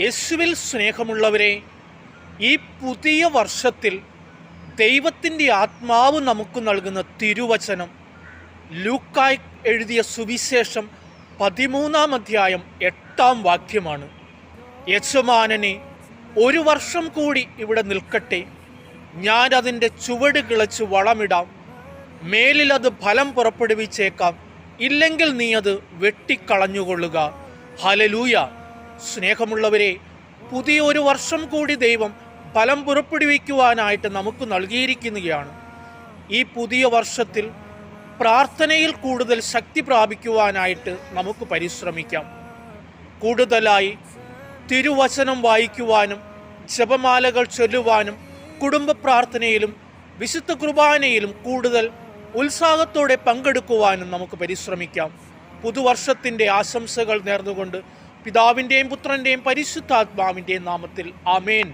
യേശുവിൽ സ്നേഹമുള്ളവരെ, ഈ പുതിയ വർഷത്തിൽ ദൈവത്തിൻ്റെ ആത്മാവ് നമുക്ക് നൽകുന്ന തിരുവചനം ലൂക്കായ് എഴുതിയ സുവിശേഷം 13-ാം അധ്യായം 8-ാം വാക്യമാണ്. യജമാനനെ, ഒരു വർഷം കൂടി ഇവിടെ നിൽക്കട്ടെ, ഞാൻ അതിൻ്റെ ചുവട് കിളച്ച് വളമിടാം, മേലിൽ അത് ഫലം പുറപ്പെടുവിച്ചേക്കാം, ഇല്ലെങ്കിൽ നീ അത് വെട്ടിക്കളഞ്ഞുകൊള്ളുക. ഹല്ലേലൂയ. സ്നേഹമുള്ളവരെ, പുതിയ ഒരു വർഷം കൂടി ദൈവം ഫലം പുറപ്പെടുവിക്കുവാനായിട്ട് നമുക്ക് നൽകിയിരിക്കുകയാണ്. ഈ പുതിയ വർഷത്തിൽ പ്രാർത്ഥനയിൽ കൂടുതൽ ശക്തി പ്രാപിക്കുവാനായിട്ട് നമുക്ക് പരിശ്രമിക്കാം. കൂടുതലായി തിരുവചനം വായിക്കുവാനും ജപമാലകൾ ചൊല്ലുവാനും കുടുംബ പ്രാർത്ഥനയിലും വിശുദ്ധ കുർബാനയിലും കൂടുതൽ ഉത്സാഹത്തോടെ പങ്കെടുക്കുവാനും നമുക്ക് പരിശ്രമിക്കാം. പുതുവർഷത്തിൻ്റെ ആശംസകൾ നേർന്നുകൊണ്ട് പിതാവിൻ്റെയും പുത്രൻ്റെയും പരിശുദ്ധാത്മാവിൻ്റെയും നാമത്തിൽ ആമേൻ.